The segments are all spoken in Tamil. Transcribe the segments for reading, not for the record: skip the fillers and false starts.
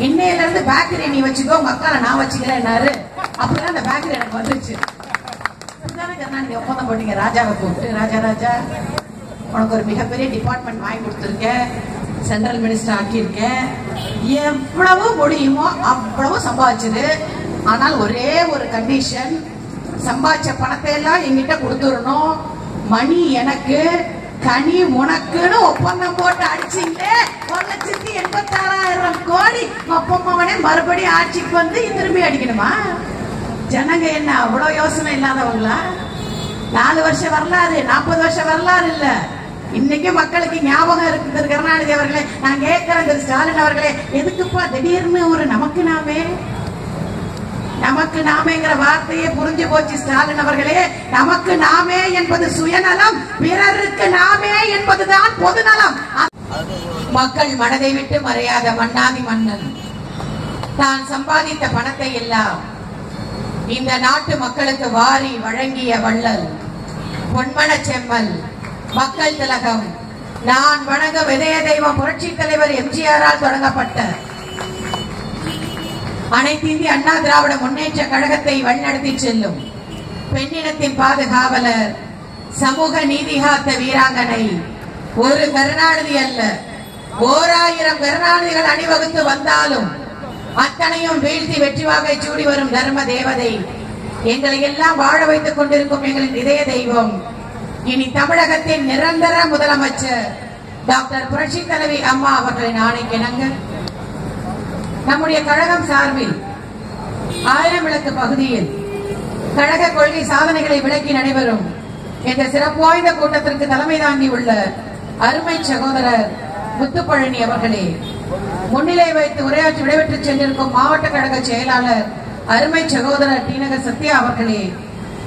இன்னையில இருந்து பேக்கரி நீ வச்சுக்கோ, உங்க அக்கால நான் வச்சுக்கிறேன்னாரு. அப்படிதான் அந்த பேக்கரி எனக்கு வந்துருச்சு. கருணாநிதி ஒப்பந்தம் போட்டீங்க ராஜாவை கூப்பிட்டு, ராஜா உனக்கு ஒரு மிகப்பெரிய டிபார்ட்மெண்ட் வாங்கி கொடுத்துருக்கேன், சென்ட்ரல் மினிஸ்டர் ஆக்கியிருக்கேன், எவ்வளவு முடியுமோ அவ்வளவு சம்பாதிச்சது. ஆனால் ஒரே ஒரு கண்டிஷன், சம்பாதிச்ச பணத்தை எல்லாம் எங்கிட்ட கொடுத்துடணும், மணி எனக்கு கனி உனக்குன்னு ஒப்பந்தம் போட்டு அடிச்சீங்களே 1,86,000 கோடி ஒப்பந்தவனே மறுபடியும் ஆட்சிக்கு வந்து திரும்பி அடிக்கணுமா? ஜனங்க என்ன அவ்வளவு யோசனை இல்லாதவங்களா? 4 வருஷம் வரலாறு, 40 வருஷம் வரலாறு இல்ல. இன்னைக்கு மக்களுக்கு ஞாபகம் இருக்குது. கருணாநிதி அவர்களே, நான் கேட்கிறேன், திரு ஸ்டாலின் அவர்களே, எதுக்குப்பா திடீர்னு ஒரு நமக்கு நாமேங்கிற வார்த்தையே புரிஞ்சு போச்சு ஸ்டாலின் அவர்களே. நமக்கு நாமே என்பது சுயநலம், பிறருக்கு நாமே என்பதுதான் பொதுநலம். மக்கள் மனதை விட்டு மறையாத மன்னாதி மன்னன் தான் சம்பாதித்த பணத்தை எல்லாம் இந்த நாட்டு மக்களுக்கு வாரி வழங்கிய வள்ளல், பொன்மன செம்மல், மக்கள் திலகம், நான் வணங்கும் இதய தெய்வம் புரட்சி தலைவர் எம்ஜிஆரால் தொடங்கப்பட்ட அனைத்து இந்திய அண்ணா திராவிட முன்னேற்ற கழகத்தை வழிநடத்தி செல்லும் பெண்ணினத்தின் பாதுகாவலர், சமூக நீதி காத்த வீராங்கனை, ஒரு கருணாநிதி அல்ல 1000 கருணாநிதிகள் அணிவகுத்து வந்தாலும் அத்தனையும் வீழ்த்தி வெற்றி வாகை சூடி வரும் தர்ம தேவதை, எங்களை எல்லாம் வாழ வைத்துக் கொண்டிருக்கும் எங்களின் இதய தெய்வம், இனி தமிழகத்தின் நிரந்தர முதலமைச்சர் டாக்டர் புரட்சி தலைவி அம்மா அவர்களின் ஆணைக்கிணங்க நம்முடைய கழகம் சார்பில் 1000 விளக்கு பகுதியில் கழக கொள்கை சாதனைகளை விளக்கி நடைபெறும் இந்த சிறப்பு வாய்ந்த கூட்டத்திற்கு தலைமை தாங்கி உள்ள அருமை சகோதரர் முத்துப்பழனி அவர்களே, முன்னிலை வைத்து உரையாற்றி விடைபெற்று சென்றிருக்கும் மாவட்ட கழக செயலாளர் அருமை சகோதரர் டி நகர் சத்யா அவர்களே,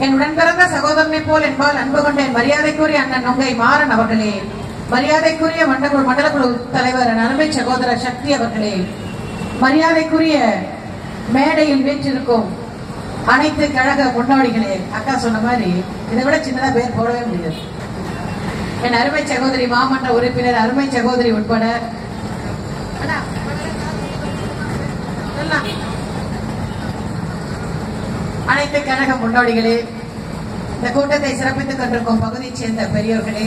என் உடன் பிறந்த சகோதரனை போல் என்பால் அன்பு கொண்ட என் மரியாதைக்குரிய அண்ணன் நொங்கை மாறன் அவர்களே, மரியாதைக்குரிய மண்டல குழு தலைவர் அருமை சகோதரர் சக்தி அவர்களே, மரியாதைக்குரிய மேடையில் வீற்றிருக்கும் அனைத்து கழக முன்னோடிகளே, அக்கா சொன்ன மாதிரி இதை விட சின்னதா பேர் போடவே முடியாது. என் அருமை சகோதரி மாமன்ற உறுப்பினர் அருமை சகோதரி உட்பட அனைத்து கழக முன்னோடிகளே, இந்த கூட்டத்தை சிறப்பித்துக் கொண்டிருக்கும் பகுதியைச் சேர்ந்த பெரியோர்களே,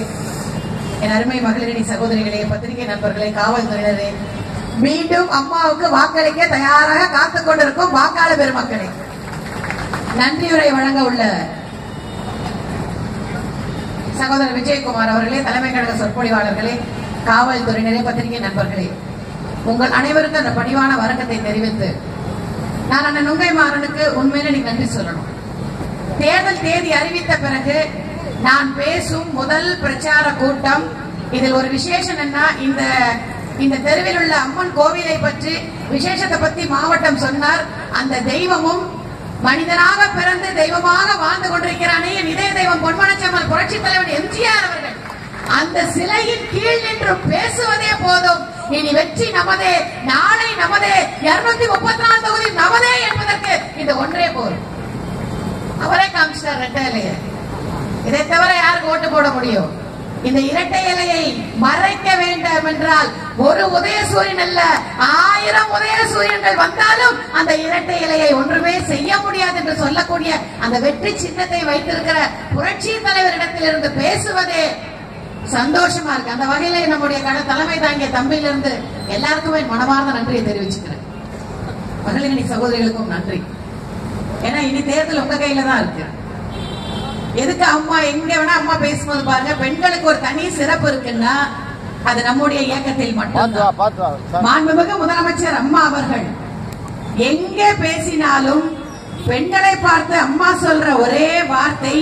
என் அருமை மகளிரணி சகோதரிகளே, பத்திரிகை நண்பர்களே, காவல்துறையினரே, மீண்டும் அம்மாவுக்கு வாக்களிக்க தயாராக காத்துக் கொண்டிருக்கும் வாக்காளர் பெருமக்களே, நன்றியுரை வழங்க உள்ள சகோதரர் விஜயகுமார் அவர்களே, தலைமை கழக சொற்பொழிவாளர்களே, காவல்துறையினரே, பத்திரிகை நண்பர்களே, உங்கள் அனைவருக்கும் அந்த பணிவான வணக்கத்தை தெரிவித்து நான் அண்ணன் நுங்கை மாறனுக்கு உண்மையில நீங்க நன்றி சொல்லணும். தேர்தல் தேதி அறிவித்த பிறகு நான் பேசும் முதல் பிரச்சார கூட்டம், இதில் ஒரு விசேஷம் என்ன, இந்த தெருவில் உள்ள அம்மன் கோவிலை பற்றி விசேஷத்தை பத்தி மாவட்டம் சொன்னார். அந்த தெய்வமும் மனிதனாக பிறந்து தெய்வமாக வாழ்ந்து கொண்டிருக்கிறானே என் இதய தெய்வம் பொன்மனச்செம்மல் புரட்சி தலைவர் எம்ஜிஆர் அவர்கள், அந்த சிலையின் கீழ் நின்று பேசுவதே போதும், இனி வெற்றி நமதே, நாளை நமதே, 234 தொகுதி நமதே என்பதற்கு இந்த ஒன்றே போதும். அவரே காமிச்சிட்டார் இரட்டை இலையை. இதை தவிர யாருக்கு ஓட்டு போட முடியும்? இந்த இரட்டை இலையை மறைக்க வேண்டும் என்றால் ஒரு உதயசூரியன் அல்ல, 1000 உதயசூரியன்கள் வந்தாலும் அந்த இரட்டை இலையை ஒன்றுமே செய்ய முடியாது என்று சொல்லக்கூடிய அந்த வெற்றி சின்னத்தை வைத்திருக்கிற புரட்சி தலைவரிடத்திலிருந்து பேசுவதே சந்தோஷமா இருக்கு. அந்த வகையில நம்முடைய தலைமை தாங்கிய தம்பியிலிருந்து எல்லாருக்குமே மனமார்ந்த நன்றியை தெரிவிச்சுக்கிறேன். மகளிரணி சகோதரிகளுக்கும் நன்றி. ஏன்னா இனி தேர்தல் உங்க கையில தான் இருக்கு. எதுக்கு அம்மா எங்க வேணா அம்மா பேசும்போது பாருங்க, பெண்களுக்கு ஒரு தனி சிறப்பு இருக்குன்னா அது நம்முடைய இயக்கத்தில் மட்டும். மாண்புமிகு முதலமைச்சர் அம்மா அவர்கள் எங்கே பேசினாலும் பெண்களை பார்த்து அம்மா சொல்ற ஒரே வார்த்தை,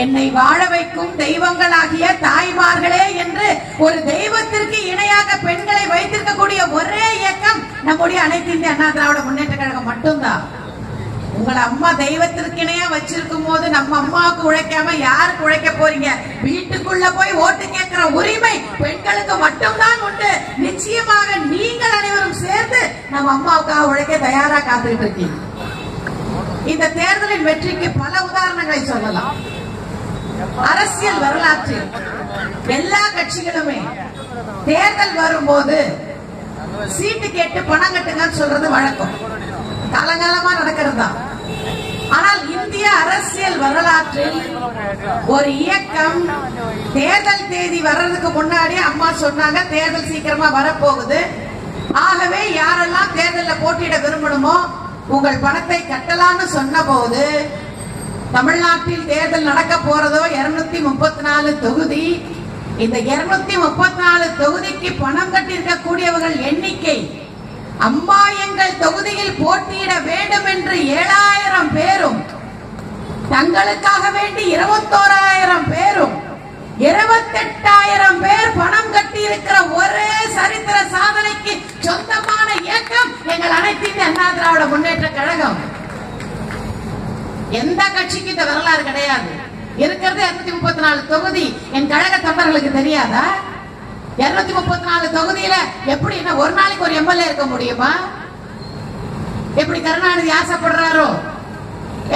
என்னை வாழ வைக்கும் தெய்வங்களாகிய தாய்மார்களே என்று ஒரு தெய்வத்திற்கு இணையாக பெண்களை வைத்திருக்கக்கூடிய ஒரே இயக்கம் நம்முடைய அனைத்து இந்திய அண்ணா திராவிட முன்னேற்ற கழகம் மட்டும்தான். உங்களை அம்மா தெய்வத்திற்கு இணையா வச்சிருக்கும் போது நம்ம அம்மாவுக்கு உழைக்காம யாருக்கு உழைக்க போறீங்க? வீட்டுக்குள்ள போய் ஓட்டு கேட்கிற உரிமை பெண்களுக்கு மட்டும்தான் உண்டு. நிச்சயமாக நீங்கள் அனைவரும் சேர்ந்து நம்ம அம்மாவுக்காக உழைக்க தயாரா காத்துக்கிட்டு இருக்கீங்க. இந்த தேர்தலின் வெற்றிக்கு பல உதாரணங்களை சொல்லலாம். அரசியல் வரலாற்றில் எல்லா கட்சிகளுமே தேர்தல் வரும்போது சீட்டு கேட்டு பணம் கட்டுங்கன்னு சொல்றது வழக்கம், காலங்காலமா நடக்கிறது தான். ஆனால் இந்திய அரசியல் வரலாற்றில் ஒரு இயக்கம் தேர்தல் தேதி வர்றதுக்கு முன்னாடி அம்மா சொன்னாங்க தேர்தல் சீக்கிரமா வரப்போகுது, ஆகவே யாரெல்லாம் தேர்தலில் போட்டியிட விரும்பணுமோ உங்கள் பணத்தை கட்டலாம்னு சொன்ன போது தமிழ்நாட்டில் தேர்தல் நடக்க போறதோ 234 தொகுதி. இந்த 234 தொகுதிக்கு பணம் கட்டியிருக்க கூடியவர்கள் எண்ணிக்கை அம்மா எங்கள் தொகுதியில் போட்டியிட வேண்டும் என்று 7000 பேரும், தங்களுக்காக வேண்டி 21,000 பேரும், 28,000 பேர் பணம் கட்டி இருக்கிற ஒரே சரித்திர சாதனைக்கு சொந்தமான இயக்கம் எங்கள் அனைத்து இந்திய அண்ணா திராவிட முன்னேற்ற கழகம். எந்த கட்சிக்கு இந்த வரலாறு கிடையாது. இருக்கிறது 234 தொகுதி. என் கழக தொண்டர்களுக்கு தெரியாதா? 234 தொகுதியில எப்படி ஒரு நாளைக்கு ஒரு எம்எல்ஏ இருக்க முடியுமா? எப்படி கருணாநிதி ஆசைப்படுறாரோ,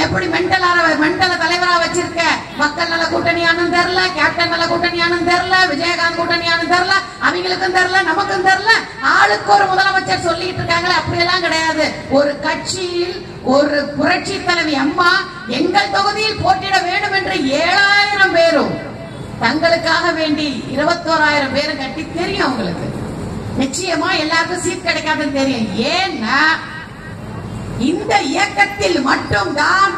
எப்படி மென்டல தலைவரா வச்சிருக்க மக்கள் நல கூட்டணியானு தெரியல, கேப்டன் நல கூட்டணியானு தெரியல, விஜயகாந்த் கூட்டணியானு தெரியல, அவங்களுக்கும் தெரியல, நமக்கும் தெரியல, ஆளுக்கு ஒரு முதலமைச்சர் சொல்லிட்டு இருக்காங்களே, அப்படியெல்லாம் கிடையாது. ஒரு கட்சியில் ஒரு புரட்சி தலைவி அம்மா எங்கள் தொகுதியில் போட்டியிட வேண்டும் என்று 7000 பேரும், தங்களுக்காக வேண்டி 21,000 பேரும் கட்டி தெரியும். உங்களுக்கு நிச்சயமா எல்லாருக்கும் சீட் கிடைக்காதுன்னு தெரியும். ஏன்னா இந்த இயக்கத்தில் மட்டும்தான்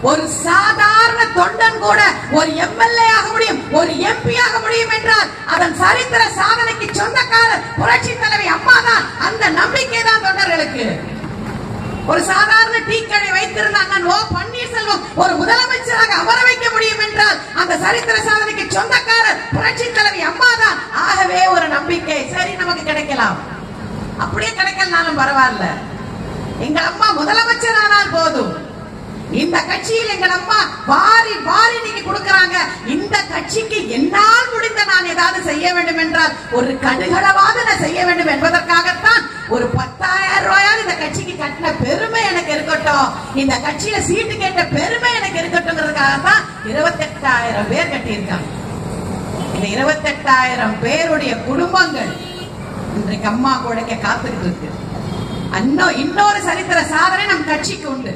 ஒரு சாதாரண தொண்டன் கூட ஒரு எம்எல்ஏ ஆக முடியும், ஒரு எம்பி ஆக முடியும் என்றால் அதன் சரித்திர சாதனைக்கு சொந்தக்காரர் புரட்சி தலைவி அம்மா தான். அந்த நம்பிக்கை தான் தொண்டர்களுக்கு. ஒரு சாதாரண டீ கடை வைத்திருந்த அண்ணன் ஓ பன்னீர்செல்வம் ஒரு முதலமைச்சராக அமர வைக்க முடியும் என்றால் அந்த சரித்திர சாதனைக்கு சொந்தக்காரர் புரட்சி தலைவி அம்மா தான். ஆகவே ஒரு நம்பிக்கை, சரி நமக்கு கிடைக்கலாம், அப்படியே கிடைக்கலனாலும் பரவாயில்ல, எங்கள் அம்மா முதலமைச்சர் ஆனால் போதும். இந்த கட்சியில் எங்கள் அம்மா வாரி வாரி நீங்க கொடுக்கறாங்க. இந்த கட்சிக்கு என்னால் முடிந்த நான் ஏதாவது செய்ய வேண்டும் என்றால் ஒரு கடுகளவாவது நான் செய்ய வேண்டும் என்பதற்காகத்தான் ஒரு 10,000 ரூபாயாவது இந்த கட்சிக்கு கட்டின பெருமை எனக்கு இருக்கட்டும், இந்த கட்சியில சீட்டு கேட்ட பெருமை எனக்கு இருக்கட்டும்ங்கிறதுக்காகத்தான் 28,000 பேர் கட்டியிருக்காங்க. இந்த 28,000 பேருடைய குடும்பங்கள் இன்றைக்கு அம்மா கூடைக்க காத்துக்கிட்டு இருக்கு. இன்னொரு சரித்திர சாதனை நம் கட்சிக்கு உண்டு.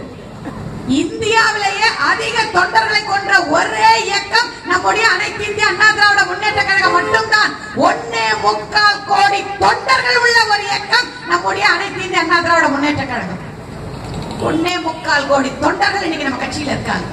இந்தியாவிலேயே அதிக தொண்டர்களை கொண்ட ஒரே இயக்கம் நம்முடைய அனைத்து இந்திய அண்ணா திராவிட முன்னேற்ற கழகம் மட்டும்தான். 1.25 கோடி தொண்டர்கள் உள்ள ஒரு இயக்கம் நம்முடைய அனைத்து இந்திய அண்ணா திராவிட முன்னேற்ற கழகம். 1.25 கோடி தொண்டர்கள் இன்னைக்கு நம்ம கட்சியில இருக்காங்க.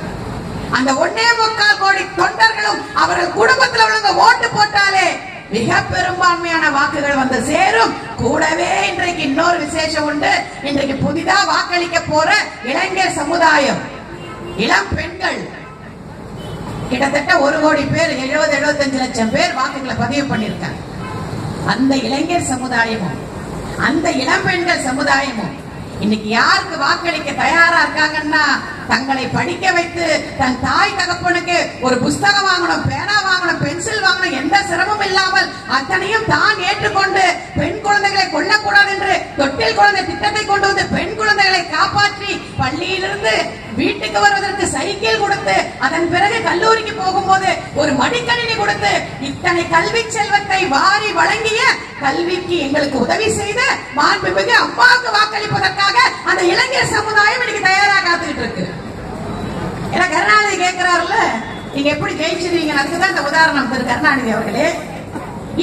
அந்த 1.25 கோடி தொண்டர்களும் அவர்கள் குடும்பத்தில் உள்ளவங்க ஓட்டு போட்டாலே மிக பெரும்பான்மையான வாக்குகள் வந்து சேரும். கூடவே இன்றைக்கு இன்னொரு விசேஷம் உண்டு. இன்றைக்கு புதிதா வாக்களிக்க போற இளைஞர் சமுதாயம், இளம் பெண்கள் கிட்டத்தட்ட 1 கோடி பேர், 70-75 லட்சம் பேர் வாக்குகளை பதிவு பண்ணிருக்காங்க. அந்த இளைஞர் சமுதாயமும் அந்த இளம் பெண்கள் சமுதாயமும் இன்னைக்கு யாருக்கு வாக்களிக்க தயாரா இருக்காங்கன்னா, தங்களை படிக்க வைத்து தன் தாய் தகப்பனுக்கு ஒரு புஸ்தகம் வாங்கணும், பேனா வாங்கணும், பென்சில் வாங்கணும், எந்த சிரமம் இல்லாமல் அத்தனையும் தான் ஏற்றுக்கொண்டு பெண் குழந்தைகளை கொல்லக்கூடாது என்று தொட்டில் குழந்தை திட்டத்தை கொண்டு வந்து பெண் குழந்தைகளை காப்பாற்றி பள்ளியிலிருந்து வீட்டுக்கு வருவதற்கு சைக்கிள் கொடுத்து, அதன் பிறகு கல்லூரிக்கு போகும்போது ஒரு மடிக்கணினி கொடுத்து, இத்தனை கல்வி செல்வத்தை வாரி வழங்கிய கல்விக்கு எங்களுக்கு உதவி செய்த மாண்புமிகு அம்மாவுக்கு வாக்களிப்பதற்காக அந்த இளைஞர் சமுதாயம் இன்னைக்கு தயாராக காத்துக்கிட்டு இருக்கு. ஏன்னா கருணாநிதி கேட்கிறாருல்ல, நீங்க எப்படி ஜெயிச்சிருவீங்க, அதுக்குதான் இந்த உதாரணம் திரு கருணாநிதி அவர்களே.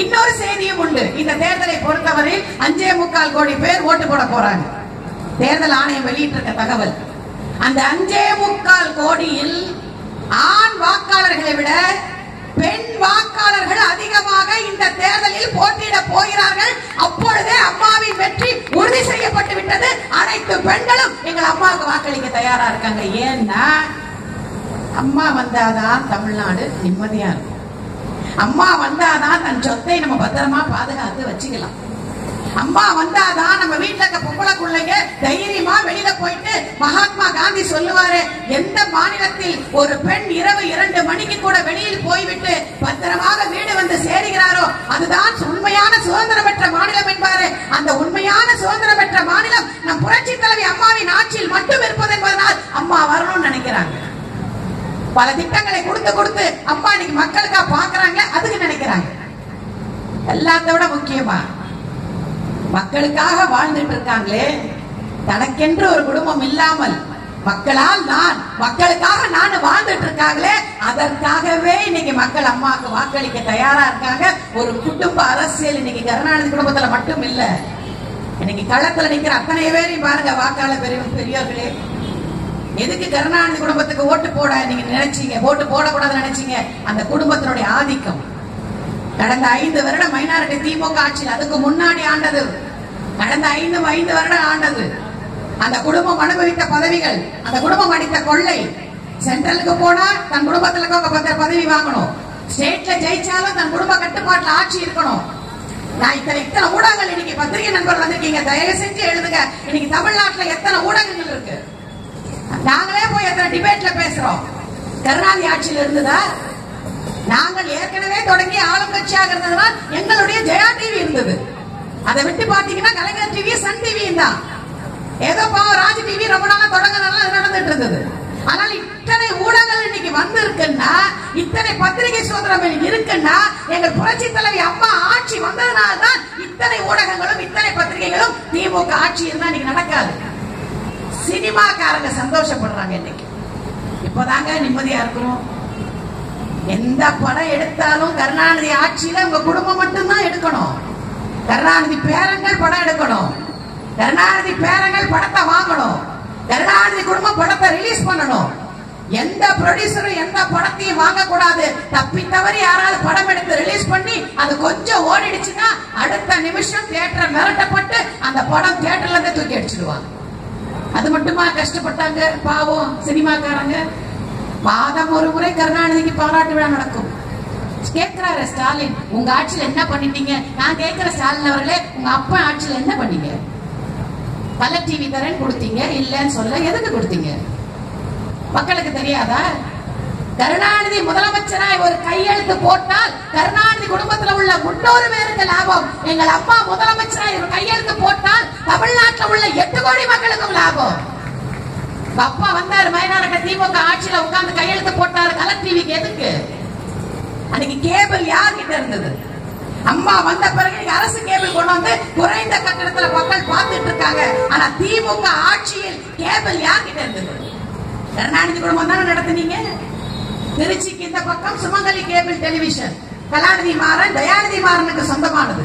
இன்னொரு செய்தியும் உண்டு. இந்த தேர்தலை பொறுத்தவரையில் 5.25 கோடி பேர் ஓட்டு போட போறாங்க. தேர்தல் ஆணையம் வெளியிட்டிருக்க தகவல். அந்த 5.25 கோடியில் ஆண் வாக்காளர்களை விட பெண் வாக்காளர்கள் அதிகமாக இந்த தேர்தலில் போட்டியிட போகிறார்கள். அப்பொழுதே அம்மாவின் வெற்றி உறுதி செய்யப்பட்டு விட்டது. அனைத்து பெண்களும் எங்கள் அம்மாவுக்கு வாக்களிக்க தயாரா இருக்காங்க. ஏன்னா அம்மா வந்தாதான் தமிழ்நாடு நிம்மதியா இருக்கும். அம்மா வந்தாதான் தன் சொத்தை நம்ம பத்திரமா பாதுகாத்து வச்சுக்கலாம். அம்மா வந்தாதான் நம்ம வீட்டுல இருக்க பொம்பளை பிள்ளைங்க தைரியமா வெளியில போயிட்டு, மகாத்மா காந்தி சொல்லுவாரு, எந்த மாநிலத்தில் ஒரு பெண் இரவு 2 மணிக்கு கூட வெளியில் போய்விட்டு பத்திரமாக வீடு வந்து சேருகிறாரோ அதுதான் உண்மையான சுதந்திரம் பெற்ற மாநிலம் என்பாரு. அந்த உண்மையான சுதந்திரம் பெற்ற மாநிலம் நம் புரட்சி தலைவி அம்மாவின் ஆட்சியில் மட்டும் இருப்பது என்பதனால் அம்மா வரணும்னு நினைக்கிறாங்க. பல திட்டங்களை கொடுத்து கொடுத்து அம்மா இன்னைக்கு மக்களுக்கா பாக்குறாங்க, அதுக்கு நினைக்கிறாங்க. எல்லாத்த விட முக்கியமா மக்களுக்காக வாழ்ந்துட்டு இருக்காங்களே, தனக்கென்று ஒரு குடும்பம் இல்லாமல் மக்களால் நான் மக்களுக்காக நான் வாழ்ந்துட்டு இருக்காங்களே, அதற்காகவே இன்னைக்கு மக்கள் அம்மாவுக்கு வாக்களிக்க தயாரா இருக்காங்க. ஒரு குடும்ப அரசியல் இன்னைக்கு கருணாநிதி குடும்பத்துல மட்டும் இல்ல, இன்னைக்கு களத்துல நிக்கிற அத்தனை பேரையும் பாருங்க. வாக்காளர் பெரியவர்களே, எதுக்கு கருணாநிதி குடும்பத்துக்கு ஓட்டு போட நீங்க நினைச்சீங்க, ஓட்டு போடக்கூடாதுன்னு நினைச்சீங்க? அந்த குடும்பத்தினுடைய ஆதிக்கம். கடந்த 5 வருடம் மைனாரிட்டி திமுக ஆட்சியில், அதுக்கு முன்னாடி ஆண்டது, கடந்த 5 வருடம் ஆண்டது அந்த குடும்பம் அனுபவித்த பதவிகள், அந்த குடும்பம் அடித்த கொள்ளை. சென்ட்ரலுக்கு போனா தன் குடும்பத்துல பதவி வாங்கணும், ஸ்டேட்ல ஜெயிச்சாலும் தன் குடும்ப கட்டுப்பாட்டுல ஆட்சி இருக்கணும். நான் இத்தனை ஊடகங்கள் இன்னைக்கு பத்திரிகை நண்பர்கள் வந்திருக்கீங்க, தயவு செஞ்சு எழுதுங்க. இன்னைக்கு தமிழ்நாட்டுல எத்தனை ஊடகங்கள் இருக்கு? நாங்களே போய் எத்தனை டிபேட்ல பேசுறோம். கருணாநிதி ஆட்சியில் இருந்ததா? நாங்கள் ஏற்கனவே தொடங்கி ஆளும் கட்சியாக இருந்ததுனால் எங்களுடைய ஜெயா டிவி இருந்தது. அதை விட்டு பாத்தீங்கன்னா கலைஞர் டிவி, சன் டிவியும் தான். ஏதோ ராஜ் டிவி ரொம்ப நாளா தொடங்கினால நடந்துட்டு இருந்தது. ஆனால் இத்தனை ஊடகங்கள் இன்னைக்கு வந்து இருக்குன்னா, இத்தனை பத்திரிகை சுதந்திரம் இருக்குன்னா, எங்கள் புரட்சி தலைவி அம்மா ஆட்சி வந்ததுனால்தான் இத்தனை ஊடகங்களும் இத்தனை பத்திரிகைகளும். திமுக ஆட்சி இருந்தா இன்னைக்கு நடக்காது. சினிமாக்காரங்க சந்தோஷப்படுறாங்க. இன்னைக்கு இப்பதாங்க நிம்மதியா இருக்கிறோம். எந்த படம் எடுத்தாலும் கருணாநிதி ஆட்சியில உங்க குடும்பம் மட்டும்தான் எடுக்கணும். கருணாநிதி பேரங்கள் படம் எடுக்கணும், கருணாநிதி பேரங்கள் படத்தை வாங்கணும், கருணாநிதி குடும்பம் படத்தை ரிலீஸ் பண்ணணும். எந்த ப்ரொடியூசரும் எந்த படத்தையும் வாங்க கூடாது. தப்பி தவறி யாராவது படம் எடுத்து ரிலீஸ் பண்ணி அது கொஞ்சம் ஓடிடுச்சுன்னா அடுத்த நிமிஷம் தியேட்டர் மிரட்டப்பட்டு அந்த படம் தியேட்டர்ல இருந்து தூக்கி அடிச்சிடுவாங்க. அது மட்டுமா கஷ்டப்பட்டாங்க பாவம் சினிமாக்காரங்க. மாதம் ஒரு முறை கருணாநிதிக்கு பாராட்டு விழா நடக்கும். கேட்கிறாரு ஸ்டாலின், உங்க ஆட்சியில் என்ன பண்ணிட்டீங்க? நான் கேட்கிற ஸ்டாலின் அவர்களே, உங்க அப்பா ஆட்சியில் என்ன பண்ணீங்க? கலர் டிவி தரேன்னு கொடுத்தீங்க, இல்லன்னு சொல்ல எதுக்கு கொடுத்தீங்க? மக்களுக்கு தெரியாதா? கருணாநிதி முதலமைச்சராய் ஒரு கையெழுத்து போட்டால் கருணாநிதி குடும்பத்தில் உள்ள 300 பேருக்கு லாபம். எங்கள் அம்மா முதலமைச்சராய் ஒரு கையெழுத்து போட்டால் தமிழ்நாட்டில் உள்ள 8 கோடி மக்களுக்கும் லாபம். அப்பா வந்தாரு மைனாரிட்டி திமுக ஆட்சியில உட்கார்ந்து கையெழுத்து போட்டாரு கலர் டிவிக்கு. எதுக்கு? அன்னைக்கு கேபிள் யார்கிட்ட இருந்தது? அம்மா வந்த பிறகு அரசு கேபிள் கொண்டு வந்து குறைந்த கட்டணத்துல மக்கள் பார்த்துட்டு இருக்காங்க. ஆனா திமுக ஆட்சியில் கேபிள் யார்கிட்ட இருந்தது? கருணாநிதி குடும்பம் தானே நடத்தினீங்க. திருச்சிக்கு இந்த பக்கம் சுமங்கலி கேபிள் டெலிவிஷன் கலாநிதி மாறன் தயாநிதி மாறனுக்கு சொந்தமானது.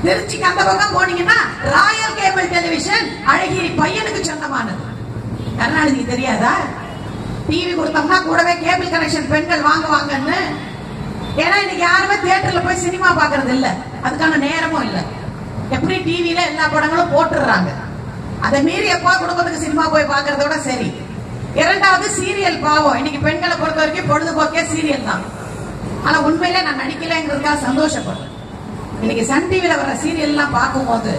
திருச்சிக்கு அந்த பக்கம் போனீங்கன்னா ராயல் கேபிள் டெலிவிஷன் அழகிரி பையனுக்கு சொந்தமானது. கருணாநிதிக்கு தெரியாதா? டிவி கொடுத்தோம்னா கூடவே கேபிள் கனெக்ஷன் பெண்கள் வாங்குவாங்கன்னு. ஏன்னா இன்னைக்கு யாருமே தியேட்டர்ல போய் சினிமா பாக்குறது இல்ல, அதுக்கான நேரமும் இல்ல. எப்படி டிவில எல்லா படங்களும் போட்டுறாங்க. அதை மீறி எப்போ குடும்பத்துக்கு சினிமா போய் பாக்குறதோட சரி. இரண்டாவது சீரியல் பாவம். இன்னைக்கு பெண்களை பொறுத்த வரைக்கும் பொழுதுபோக்கே சீரியல் தான். ஆனா உண்மையில நான் நடிக்கலைங்கிறதுக்காக சந்தோஷப்படுறேன். இன்னைக்கு சன் டிவில வர சீரியல் எல்லாம் பார்க்கும் போது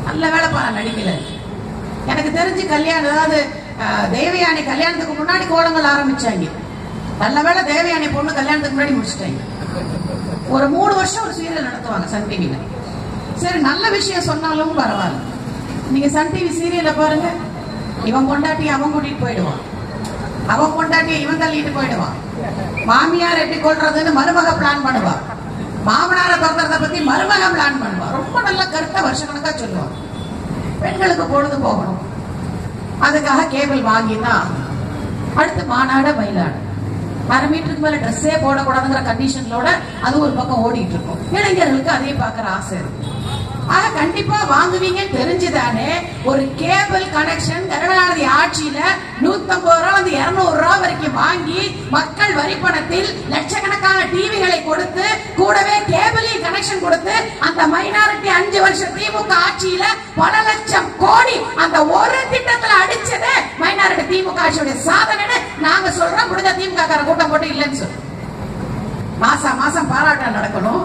நல்ல வேலைப்பா நான் நடிக்கல. எனக்கு தெரிஞ்சு கல்யாணம், அதாவது தேவயானி கல்யாணத்துக்கு முன்னாடி கோலங்கள் ஆரம்பிச்சாங்க. நல்ல வேலை தேவயானி பொண்ணு கல்யாணத்துக்கு முன்னாடி முடிச்சுட்டாங்க. ஒரு 3 வருஷம் ஒரு சீரியல் நடத்துவாங்க சன் டிவில. சரி, நல்ல விஷயம் சொன்னாலும் பரவாயில்ல. நீங்க சன் டிவி சீரியல பாருங்க, இவன் பொண்டாட்டி அவன் கூட்டிட்டு போயிடுவான், அவன் பொண்டாட்டியை இவன் தள்ளிட்டு போயிடுவான். மாமியார் எப்படி கொள்றதுன்னு மருமக பிளான் பண்ணுவா, மாமனாரை தொடர்றத பத்தி மருமக பிளான் பண்ணுவா. ரொம்ப நல்ல கருத்தை வருஷக்கணக்கா சொல்லுவான். பெண்களுக்கு பொழுது போகணும், அதுக்காக கேபிள் வாங்கிதான். அடுத்து மாநாடு மயிலாடு 1/2 மீட்டருக்கு மேல ட்ரெஸ்ஸே போடக்கூடாதுங்கிற கண்டிஷன்லோட அது ஒரு பக்கம் ஓடிட்டு இருக்கும். இளைஞர்களுக்கு அதே பாக்குற ஆசை இருக்கு. ஆக கண்டிப்பா வாங்குவீங்கன்னு தெரிஞ்சுதானே ஒரு கேபிள் கனெக்ஷன் கருணாநிதி ஆட்சியில 150 ரூபா வந்து 200 ரூபா வரைக்கும் வாங்கி மக்கள் வரி பணத்தில் லட்சக்கணக்கான டிவிகளை கொடுத்து கூடவே கேபிள் கனெக்ஷன் கொடுத்து அந்த மைனாரிட்டி 5 வருஷம் திமுக ஆட்சியில பல லட்சம் கோடி அந்த ஒரு திட்டத்துல அடிச்சது மைனாரிட்டி திமுக ஆட்சியுடைய சாதனை நாங்க சொல்றோம். முடிஞ்ச திமுக கார கூட்டம் போட்டு இல்லைன்னு சொல்லு. மாசம் பாராட்டம் நடக்கணும்,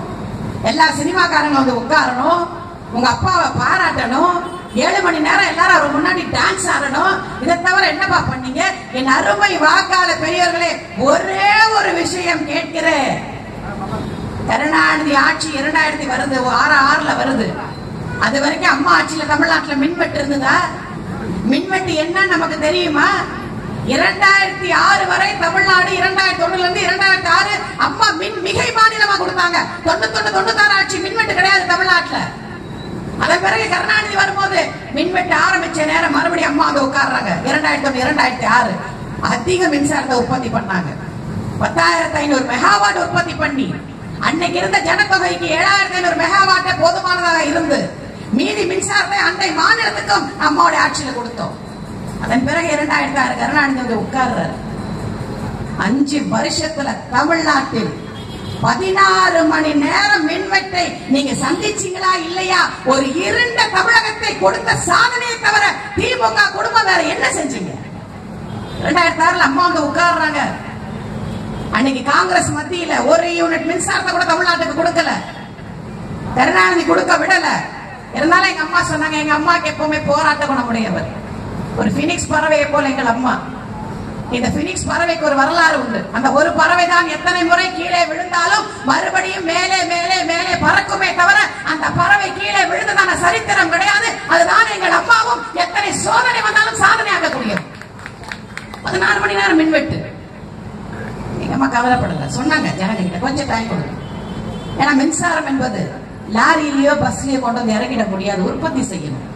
எல்லா சினிமாக்காரங்க வந்து உட்காரணும், உங்க அப்பாவை பாராட்டணும், 7 மணி நேரம் எல்லாரும் அவர் முன்னாடி டான்ஸ் ஆடணும். இதை தவிர என்னப்பா பண்ணீங்க? என் அருமை வாக்காளர் பெரியவர்களே, ஒரே ஒரு விஷயம் கேட்கிறேன். கருணாநிதி ஆட்சி 2000 வருது, 6 வருது. அது வரைக்கும் அம்மா ஆட்சியில தமிழ்நாட்டுல மின்வெட்டு இருந்ததா? மின்வெட்டு என்ன நமக்கு தெரியுமா? 2006 வரை தமிழ்நாடு 2001 இருந்து 2006 அம்மா மின் மிகை மாநிலமா கொடுத்தாங்க. 91, 96 ஆட்சி மின்வெட்டு கிடையாது தமிழ்நாட்டுல. அதன் பிறகு கருணாநிதி வரும்போது மின்வெட்டு ஆரம்பிச்ச நேரம் மறுபடியும் அம்மா வந்து உட்கார்றாங்க. 2001 2006 அதிக மின்சாரத்தை உற்பத்தி பண்ணாங்க. 10,500 மெகாவாட் உற்பத்தி பண்ணி அன்னைக்கு இருந்த ஜனத்தொகைக்கு 7,500 மெகாவாட் போதுமானதாக இருந்து மீதி மின்சாரத்தை அண்டை மாநிலத்துக்கும் அம்மாவுடைய ஆட்சியில கொடுத்தோம். அதன் பிறகு 2006 கருணாநிதி வந்து உட்கார்றாரு. 5 வருஷத்துல தமிழ்நாட்டில் 16 மணி நேரம் மின்வெட்டை நீங்க சந்திச்சீங்களா இல்லையா? ஒரு இருண்ட தமிழகத்தை கொடுத்த சாதனையை தவிர திமுக குடும்பம் வேற என்ன செஞ்சீங்க? 2006 அம்மா வந்து உட்கார்றாங்க. அன்னைக்கு காங்கிரஸ் மத்தியில ஒரு யூனிட் மின்சாரத்தை கூட தமிழ்நாட்டுக்கு கொடுக்கல, கருணாநிதி கொடுக்க விடல. இருந்தாலும் எங்க அம்மா சொன்னாங்க, எங்க அம்மாக்கு எப்பவுமே போராட்ட குணமுடையவர், ஒரு பினிக்ஸ் பறவையை போல எங்கள் அம்மா. இந்த பினிக்ஸ் பறவைக்கு ஒரு வரலாறு உண்டு. அந்த ஒரு பறவை தான் எத்தனை முறை கீழே விழுந்தாலும் மறுபடியும் மேலே மேலே மேலே பறக்குமே தவிர அந்த பறவை கீழே விழுந்ததான சரித்திரம் கிடையாது. அதுதான் எங்கள் அம்மாவும் எத்தனை சோதனை வந்தாலும் சாதனை ஆகக்கூடியது. 16 மணி நேரம் மின்வெட்டு. எங்க அம்மா கவலைப்படல, சொன்னாங்க ஜனங்க கிட்ட கொஞ்சம் டைம் கொடுங்க. ஏன்னா மின்சாரம் என்பது லாரியிலயோ பஸ்லயோ கொண்டு வந்து இறக்கிட முடியாது, உற்பத்தி செய்யணும்,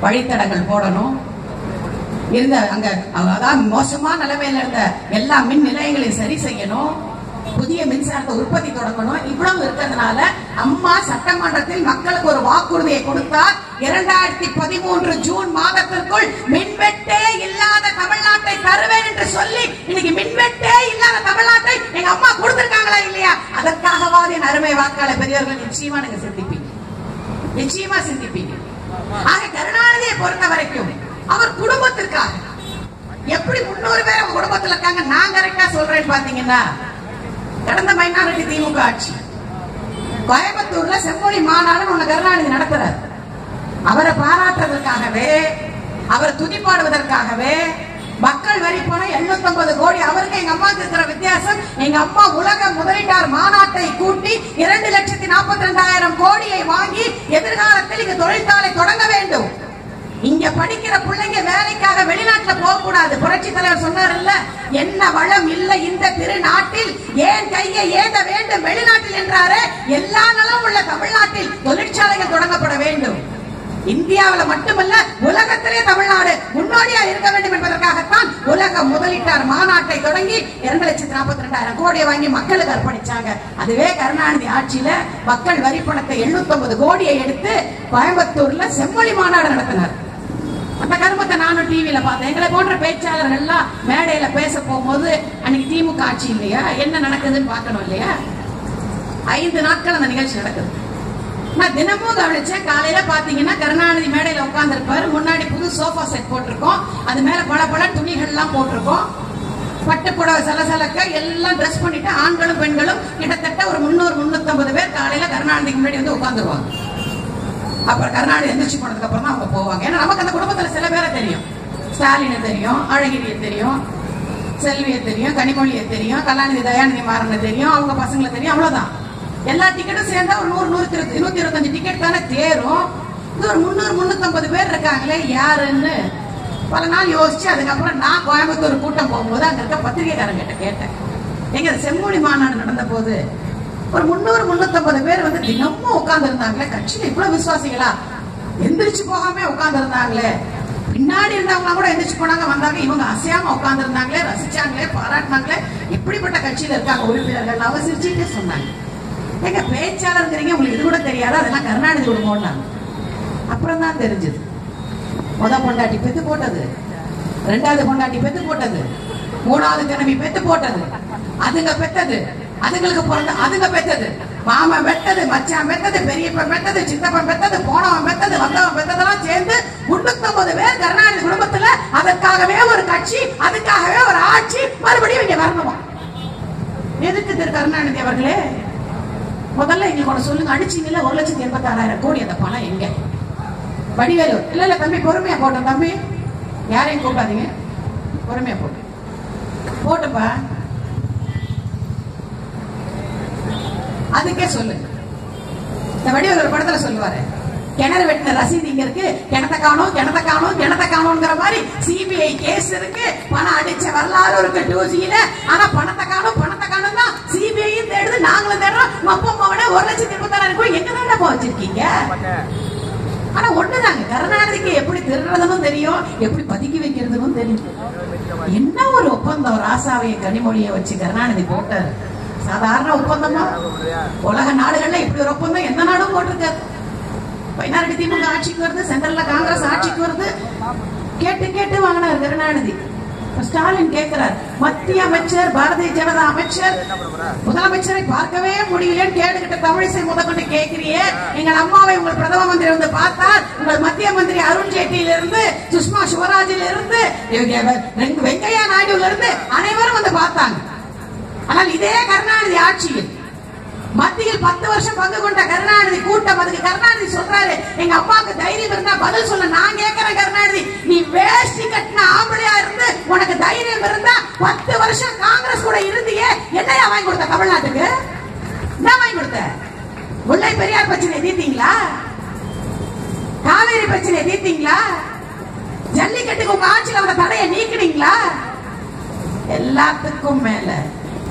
வழித்தடங்கள் போடணும். இருந்த அங்க அதான் மோசமான நிலைமையில இருந்த எல்லா மின் நிலையங்களையும் சரி செய்யணும், புதிய மின்சாரத்தை உற்பத்தி தொடங்கணும். இவ்வளவு இருக்கிறதுனால அம்மா சட்டமன்றத்தில் மக்களுக்கு ஒரு வாக்குறுதியை கொடுத்தார். 2013 ஜூன் மாதத்திற்குள் மின்வெட்டே இல்லாத தமிழ்நாட்டை தருவேன் என்று சொல்லி இன்னைக்கு மின்வெட்டே இல்லாத தமிழ்நாட்டை எங்க அம்மா கொடுத்திருக்காங்களா இல்லையா? அதற்காகவாது என் அருமை வாக்காளர் பெரியவர்கள் நிச்சயமா நீங்க சிந்திப்பீங்க, நிச்சயமா சிந்திப்பீங்க. ஆக கருணாநிதியை பொறுத்த வரைக்கும் அவர் குடும்பத்திற்காக எப்படி 300 பேர் அவங்க குடும்பத்தில் இருக்காங்க. நான் கரெக்டா சொல்றேன் பாத்தீங்கன்னா, கடந்த மைனாரிட்டி திமுக ஆட்சி கோயம்புத்தூர்ல செம்மொழி மாநாடு ஒண்ணு கருணாநிதி நடத்துறார். அவரை பாராட்டுறதுக்காகவே, அவரை துதிப்பாடுவதற்காகவே மக்கள் வரி பணம் 750 கோடி. அவருக்கு எங்க அம்மாவுக்கு இருக்கிற வித்தியாசம், எங்க அம்மா உலக முதலீட்டார் மாநாட்டை கூட்டி 2,42,000 கோடியை வாங்கி எதிர்காலத்தில் இங்கு தொழிற்சாலை தொடங்க வேண்டும். இங்க படிக்கிற பிள்ளைங்க வேலைக்காக வெளிநாட்டுல போக கூடாது. புரட்சி தலைவர் சொன்னார்ல, என்ன வளம் இல்லை இந்த திருநாட்டில், ஏன் கையை ஏந்த வேண்டும் வெளிநாட்டில் என்றாரே. எல்லா நலம் உள்ள தமிழ்நாட்டில் தொழிற்சாலைகள் தொடங்கப்பட வேண்டும். இந்தியாவில் மட்டுமல்ல உலகத்திலே தமிழ்நாடு முன்னோடியா இருக்க வேண்டும் என்பதற்காகத்தான் உலக முதலீட்டார் மாநாட்டை தொடங்கி 2,42,000 கோடியை வாங்கி மக்களுக்கு அர்ப்பணிச்சாங்க. அதுவே கருணாநிதி ஆட்சியில மக்கள் வரி பணத்தை 750 கோடியை எடுத்து கோயம்புத்தூர்ல செம்மொழி மாநாடு நடத்தினார். அந்த கருமத்தை நானும் டிவியில பார்த்தேன். எங்களை போன்ற பேச்சாளர்கள் எல்லாம் மேடையில பேச போகும்போது அன்னைக்கு திமுக ஆட்சி இல்லையா, என்ன நடக்குதுன்னு பார்க்கணும் இல்லையா? 5 நாட்கள் அந்த நிகழ்ச்சி நடக்குது. நான் தினமும் கவனிச்சேன். காலையில பாத்தீங்கன்னா கருணாநிதி மேடையில உட்கார்ந்து இருப்பாரு. முன்னாடி புது சோஃபா செட் போட்டிருக்கோம், அது மேல பல துணிகள் எல்லாம் போட்டிருக்கோம், பட்டு புடவை சலசலக்க எல்லாம் ட்ரெஸ் பண்ணிட்டு ஆண்களும் பெண்களும் கிட்டத்தட்ட ஒரு 300-350 பேர் காலையில கருணாநிதிக்கு முன்னாடி வந்து உட்கார்ந்துருவாங்க. அப்புறம் கருணாநிதி எந்திரிச்சு போனதுக்கு அப்புறம் தான் அவங்க போவாங்க. ஏன்னா நமக்கு அந்த குடும்பத்துல சில பேரை தெரியும், ஸ்டாலினை தெரியும், அழகிரியை தெரியும், செல்வியை தெரியும், கனிமொழியை தெரியும், கலாநிதி தயாநிதி மாறனை தெரியும், அவங்க பசங்களை தெரியும், அவ்வளவுதான். எல்லா டிக்கெட்டும் சேர்ந்தா ஒரு 100-125 டிக்கெட் தானே தேரும். இது ஒரு 300-350 பேர் இருக்காங்களே யாருன்னு பல நாள் யோசிச்சு அதுக்கப்புறம் நான் கோயம்புத்தூர் கூட்டம் போகும்போது அங்க இருக்க பத்திரிகைக்காரங்க கேட்டேன். எங்க செம்மொழி மாநாடு நடந்த போது ஒரு 300-350 பேர் வந்து தினமும் உட்கார்ந்து இருந்தாங்களே, கட்சியில இவ்வளவு விசுவாசிகளா எந்திரிச்சு போகாம உட்கார்ந்து இருந்தாங்களே, பின்னாடி இருந்தவங்க கூட எந்திரிச்சு போனாங்க வந்தாங்க, இவங்க அசையாம உட்கார்ந்து இருந்தாங்களே, ரசிச்சாங்களே, பாராட்டினாங்களே, இப்படிப்பட்ட கட்சியில இருக்காங்க உறுப்பினர்கள். அவங்க சிரிச்சுட்டே சொன்னாங்க, எங்க பேச்சாளருங்கிறீங்க, உங்களுக்கு இது கூட தெரியாது, அதெல்லாம் கருணாநிதி குடும்பம்னாங்க. அப்புறம் தான் தெரிஞ்சது, முத பொண்டாட்டி பெத்து போட்டது, 2வது பொண்டாட்டி பெத்து போட்டது, 3வது கிழமை பெத்து போட்டது, அதுங்க பெத்தது, அதுங்களுக்கு பிறந்த அதுங்க பெத்தது, மாமன் பெத்தது, மச்சான் பெத்தது, பெரியப்பன் பெத்தது, சித்தப்பன் பெத்தது, போனவன் பெத்தது, வந்தவன் பெத்ததெல்லாம் சேர்ந்து 350 பேர் கருணாநிதி குடும்பத்துல. அதற்காகவே ஒரு கட்சி, அதுக்காகவே ஒரு ஆட்சி, மறுபடியும் இங்க வரணுமா? எதுக்கு திரு கருணாநிதி அவர்களே? முதல்ல எங்களுக்கு ஒண்ணு சொல்லுங்க, அடிச்சீங்கல்ல 1,86,000 கோடி, அந்த பணம் எங்க? வடிவேலு இல்ல தம்பி பொறுமையா போட்டோம் தம்பி, யாரையும் கூப்பிடாதீங்க, பொறுமையா போட்டுப்பா. அதுக்கே சொல்லுங்க. இந்த வடிவேலு ஒரு படத்துல சொல்லுவாரு, கிணறு வெட்டின ரசீது இங்க இருக்கு, கிணத்த காணும்ங்கிற மாதிரி சிபிஐ கேஸ் இருக்கு, பணம் அடிச்ச வரலாறு இருக்கு 2Gல. ஆனா பணத்தை காணும் தான் சிபிஐயும் தேடுது, நாங்களும் தேடுறோம். அப்பா அம்மாவோட 1,86,000 கோடி எங்க தான் வச்சிருக்கீங்க? ஆனா ஒண்ணுதாங்க, கருணாநிதிக்கு எப்படி திருடுறதுன்னு தெரியும், எப்படி பதுக்கி வைக்கிறதுன்னு தெரியும். என்ன ஒரு ஒப்பந்தம் ராசாவைய கனிமொழியை வச்சு கருணாநிதி போட்டாரு. சாதாரண ஒப்பந்தமா? உலக நாடுகள்ல இப்படி ஒரு ஒப்பந்தம் எந்த நாடும் போட்டிருக்காரு. 16 திமுக ஆட்சிக்கு வருது, சென்ட்ரல்ல காங்கிரஸ் ஆட்சிக்கு வருது, கேட்டு கேட்டு வாங்கினார் கருணாநிதி. ஸ்டாலின் கேட்கிறார், மத்திய அமைச்சர், பாரதிய ஜனதா அமைச்சர், முதலமைச்சரை பார்க்கவே முடியலன்னு கேட்டுக்கிட்ட தமிழிசை முதற்கொண்டு கேட்கிறியே, எங்கள் அம்மாவை உங்கள் பிரதம மந்திரி வந்து பார்த்தார், உங்கள் மத்திய மந்திரி அருண்ஜேட்லியில இருந்து, சுஷ்மா சுவராஜில இருந்து, வெங்கையா நாயுடுல இருந்து அனைவரும் வந்து பார்த்தாங்க. ஆனால் இதே கருணாநிதி ஆட்சியில் மத்தியில் 10 வருஷம் பங்கு கொண்ட கருணாநிதி கூட்டம், அதுக்கு கருணாநிதி சொல்றாரு, எங்க அப்பாவுக்கு தைரியம் இருந்தா பதில் சொல்ல. நான் கேட்கிறேன் கருணாநிதி, நீ வேஷ்டி கட்டின ஆம்பளையா இருந்து உனக்கு தைரியம் இருந்தா 10 வருஷம் காங்கிரஸ் கூட இருந்தியே, என்னையா வாங்கி கொடுத்த தமிழ்நாட்டுக்கு? என்ன வாங்கி கொடுத்த? முல்லை பெரியார் பிரச்சனை தீர்த்தீங்களா? காவேரி பிரச்சனை தீர்த்தீங்களா? ஜல்லிக்கட்டுக்கு உங்க ஆட்சியில் அவர தடையை நீக்கினீங்களா? எல்லாத்துக்கும் மேல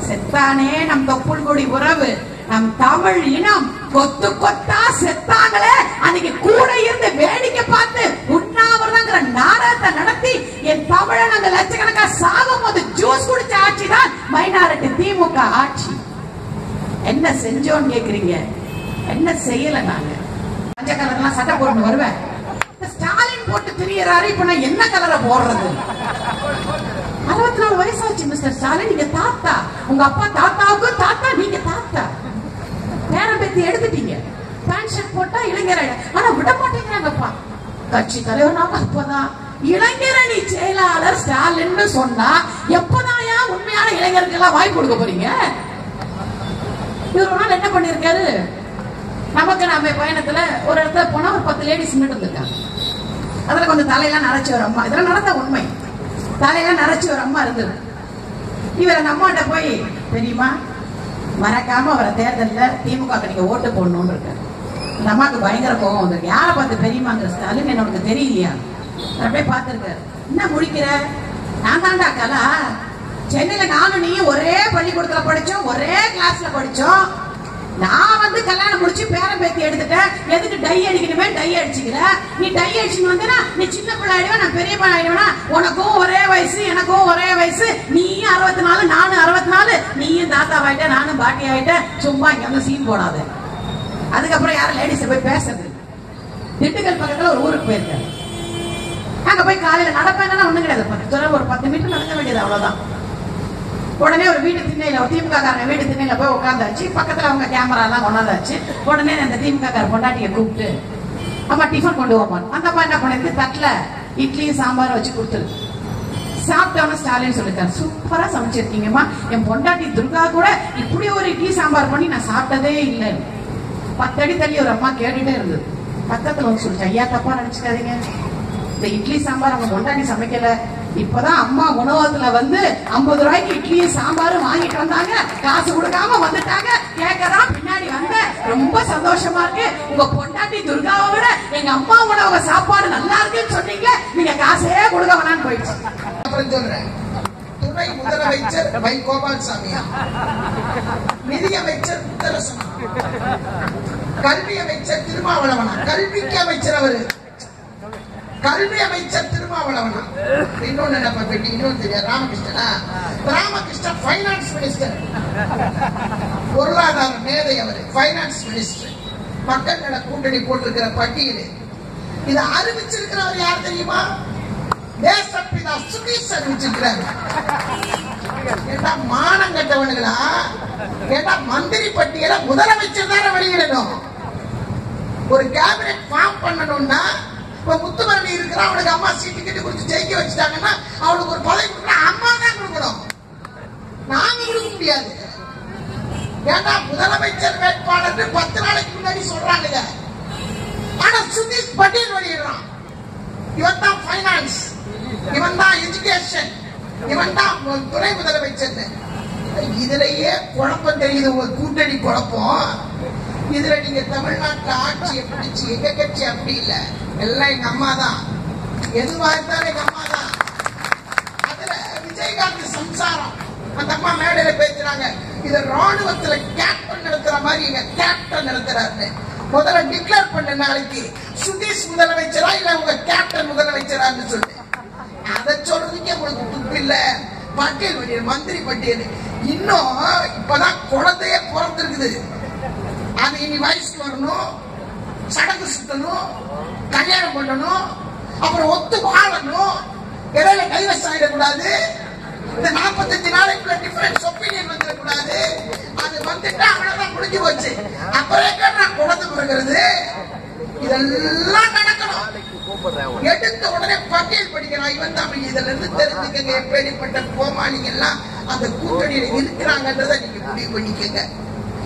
செத்தானே நம் தொப்புள் கொடி உறவு, நம் தமிழ் இனம் கொத்து கொத்தா செத்தாங்களே, அன்னைக்கு கூட இருந்து வேடிக்கை பார்த்து உண்ணாவிரதங்கிற நாடகத்தை நடத்தி என் தமிழனங்க லட்சக்கணக்கா சாகும் போது ஜூஸ் குடிச்ச ஆட்சி தான் மைனாரிட்டி திமுக ஆட்சி. என்ன செஞ்சோன்னு கேக்குறீங்க? என்ன செய்யல? நாங்க மஞ்ச கலர்லாம் சட்டை போட்டு வருவேன், ஸ்டாலின் போட்டு திரியறாரு, இப்ப நான் என்ன கலரை போடுறது? 64 வயசாச்சு மிஸ்டர் ஸ்டாலின், நீங்க தாத்தா, உங்க அப்பா தாத்தாவுக்கும் தாத்தா, நீங்க தாத்தா. பேரம் பேத்தி எடுத்துட்டீங்க, பேண்ட் ஷர்ட் போட்டா இளைஞர், ஆனா விட மாட்டேங்கிறாங்கப்பா. கட்சி தலைவனாக அப்பதான் இளைஞரணி செயலாளர் ஸ்டாலின் சொன்னா எப்பதான் உண்மையான இளைஞருக்கு எல்லாம் வாய்ப்பு கொடுக்க போறீங்க? இவர் ஒரு நாள் என்ன பண்ணிருக்காரு, நமக்கு நம்ம பயணத்துல ஒரு இடத்துல போனா ஒரு 10 லேடிஸ் நின்று இருந்திருக்காங்க. அதுல கொஞ்சம் தலையெல்லாம் நரைச்சு ஒரு அம்மா, இதெல்லாம் நடந்த உண்மை, தலையெல்லாம் நரைச்சு ஒரு அம்மா இருந்தது. இவர் அந்த அம்மாட்ட போய், தெரியுமா மறக்காம அவரை தேர்தலில் திமுக நீங்க ஓட்டு போடணும்னு இருக்காரு. அந்த அம்மாவுக்கு பயங்கர கோபம் வந்திருக்கு. யாரை பார்த்து பெரியமாங்கிற ஸ்டாலின் என்னோட தெரியலையா? அப்படியே பார்த்துருக்காரு. என்ன முடிக்கிற? நான் தாண்டா கலா, சென்னையில நானும் நீயும் ஒரே பள்ளிக்கூடத்துல படிச்சோம், ஒரே கிளாஸ்ல படிச்சோம். நான் வந்து கல்யாணம் முடிச்சு பேரம் பேத்தி எடுத்துட்டேன், எதுக்கு டை அடிக்கணுமே டை அடிச்சுக்கிற? நீ டை அடிச்சுன்னு வந்தா நீ சின்ன பிள்ளை ஆயிடுவா, நான் பெரிய பிள்ளை ஆயிடுவேனா? உனக்கும் ஒரே வயசு, எனக்கும் ஒரே வயசு, நீயும் 64 நானும் 64, நீயும் தாத்தா ஆயிட்ட நானும் பாட்டி ஆயிட்ட. சும்மா இங்க வந்து சீன் போடாது. அதுக்கப்புறம் யாரும் லேடிஸ் போய் பேசுறது. திண்டுக்கல் பக்கத்துல ஒரு ஊருக்கு போயிருக்காரு. அங்க போய் காலையில நடப்பேன்னா ஒண்ணும் கிடையாது, ஒரு 10 மீட்டர் நடக்க வேண்டியது, அவ்வளவுதான். உடனே ஒரு வீட்டு திண்ணையில, திமுக காரங்க வீட்டு திண்ணையில போய் உட்காந்தாச்சு. பக்கத்துல அவங்க கேமரா எல்லாம் கொண்டாந்தாச்சு. உடனே அந்த திமுக கார பொண்டாட்டியை கூப்பிட்டு, அம்மா டிஃபன் கொண்டு போவான். அந்த அம்மா என்ன பண்ணிருக்கு, தட்டுல இட்லி சாம்பார் வச்சு கொடுத்துரு. சாப்பிட்டவன ஸ்டாலின் சொல்லிருக்காரு, சூப்பரா சமைச்சிருக்கீங்கம்மா, என் பொண்டாட்டி துர்கா கூட இப்படி ஒரு இட்லி சாம்பார் பண்ணி நான் சாப்பிட்டதே இல்லை. 10 அடி தள்ளி ஒரு அம்மா கேட்டுட்டே இருந்தது. பக்கத்துல வந்து சொல்லிச்சு, ஐயா தப்பா நினைச்சுக்காதீங்க, இந்த இட்லி சாம்பார் அவங்க பொண்டாட்டி சமைக்கல, இப்பதான் அம்மா உணவகத்துல வந்து 50 ரூபாய்க்கு இட்லியும் சாம்பாரும் வாங்கிட்டு வந்தாங்க, காசு கொடுக்காம வந்துட்டாங்க, கேட்கதான் பின்னாடி வந்த, ரொம்ப சந்தோஷமா இருக்கு. உங்க பொண்டாட்டி துர்காவை விட எங்க அம்மா உணவக சாப்பாடு நல்லா இருக்குன்னு சொன்னீங்க, நீங்க காசே கொடுக்க வேணான்னு போயிடுச்சு. சொல்றேன், துணை முதலமைச்சர் வை கோபால்சாமி, நிதியமைச்சர் முத்தரசன், கல்வி அமைச்சர் திருமாவளவனா, கல்விக்கு அமைச்சர் அவரு, கல்வி அமைச்சர் திருமாவளவனா, இன்னொன்னு நம்ம பெட்டி இன்னொன்னு தெரியாது, ராமகிருஷ்ணனா, ராமகிருஷ்ணன் பைனான்ஸ் மினிஸ்டர், பொருளாதார மேதை அவரு, பைனான்ஸ் மினிஸ்டர், மக்கள் நல கூட்டணி போட்டிருக்கிற பட்டியல். இதை அறிவிச்சிருக்கிறவர் யார் தெரியுமா? தேசப்பிதா சுதீஷ் அறிவிச்சிருக்கிறார். கேட்டா மானம் கட்டவனுங்களா? கேட்டா மந்திரி பட்டியலை முதலமைச்சர் தானே வெளியிடணும். ஒரு கேபினெட் ஃபார்ம் பண்ணணும்னா, இப்ப முத்துமரணி இருக்கிற அவனுக்கு அம்மா சீட்டு கிட்ட கொடுத்து ஜெயிக்க வச்சுட்டாங்கன்னா அவனுக்கு ஒரு பதவி கொடுக்கற அம்மா தான் கொடுக்கணும், நாங்க கொடுக்க முடியாது. ஏன்னா முதலமைச்சர் வேட்பாளர் 10 நாளைக்கு முன்னாடி சொல்றாங்க. ஆனா சுதீஷ் பட்டியல் வெளியிடுறான். இவன் தான் பைனான்ஸ், இவன் தான் எஜுகேஷன், இவன் தான் துணை முதலமைச்சர். இதுலயே குழப்பம் தெரியுது, உங்க கூட்டணி குழப்பம். இதுல நீங்க தமிழ்நாட்டுல ஆட்சியை பிடிச்சு, எங்க கட்சி அப்படி இல்ல, எல்லாம் எங்க அம்மா தான், எதுவா இருந்தாலும் எங்க அம்மா தான். அதுல விஜயகாந்த் சம்சாரம், அந்த அம்மா மேடையில பேசுறாங்க, இத ராணுவத்துல கேப்டன் நடத்துற மாதிரி எங்க கேப்டன் நடத்துறாரு. முதல்ல டிக்ளேர் பண்ண நாளைக்கு சுதீஷ் முதலமைச்சரா இல்ல உங்க கேப்டன் முதலமைச்சரான்னு சொல்லு. அதை சொல்றதுக்கே உங்களுக்கு துப்பு இல்ல. பட்டியல் வெளியே மந்திரி பட்டியல் இன்னும் இப்பதான் குழந்தைய பிறந்திருக்குது. அது இனி வயசுக்கு வரணும், சடங்கு சுத்தணும், கல்யாணம் பண்ணணும், அப்புறம் ஒத்து வாழணும், இடையில டைவர்ஸ் ஆயிடக்கூடாது. இந்த 45 நாளைக்குள்ள டிஃபரன்ஸ் ஒப்பீனியன் வந்துடக்கூடாது. அது வந்துட்டா அவ்வளவுதான் முடிஞ்சு போச்சு. அப்புறம் நான் குழந்தை பிறகுறது இதெல்லாம் நடக்கணும். எடுத்த உடனே பட்டியல் படிக்கிறான். இவன் தான் இதுல இருந்து தெரிஞ்சுக்கங்க எப்படிப்பட்ட கோமாளிங்க எல்லாம் அந்த கூட்டணியில இருக்கிறாங்கன்றத நீங்க முடிவு பண்ணிக்கங்க.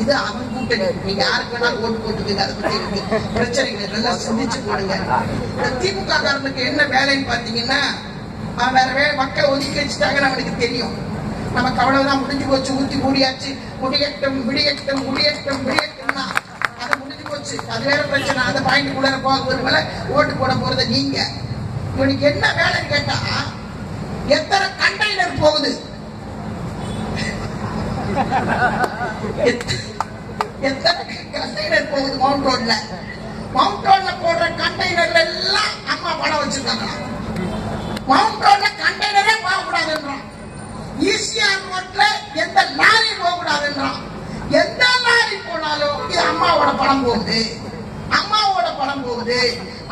இது அவன் கூட்டணி. நீங்க யாருக்கு வேணா ஓட்டு போட்டுக்கங்க. அதை பத்தி இருக்கு பிரச்சனைகள் எல்லாம் சிந்திச்சு போடுங்க. திமுக காரனுக்கு என்ன வேலைன்னு பாத்தீங்கன்னா, வேற வேலை மக்கள் ஒதுக்கி வச்சுட்டாங்கன்னு அவனுக்கு தெரியும். நமக்கு அவ்வளவுதான் முடிஞ்சு போச்சு, ஊத்தி மூடியாச்சு, முடியட்டும் விடியட்டும் முடியட்டும் விடியட்டும்னா அது முடிஞ்சு போச்சு. அது வேற பிரச்சனை. அந்த பாயிண்ட் குள்ள போக ஓட்டு போட போறது நீங்க. இவனுக்கு என்ன வேலைன்னு கேட்டா, எத்தனை கண்டெய்னர் போகுது, எத்தனை கண்டெய்னர் போகுது மவுண்ட் ரோட்ல. மவுண்ட் ரோட்ல போடுற கண்டெய்னர்ல எல்லாம் அம்மா பணம் வச்சிருக்காங்க. மவுண்ட் ரோட்ல கண்டெய்னரே போகக்கூடாதுன்றான். ஈசிஆர் ரோட்ல எந்த லாரி போகக்கூடாதுன்றான். எந்த லாரி போனாலும் இது அம்மாவோட பணம் போகுது, அம்மாவோட பணம் போகுது,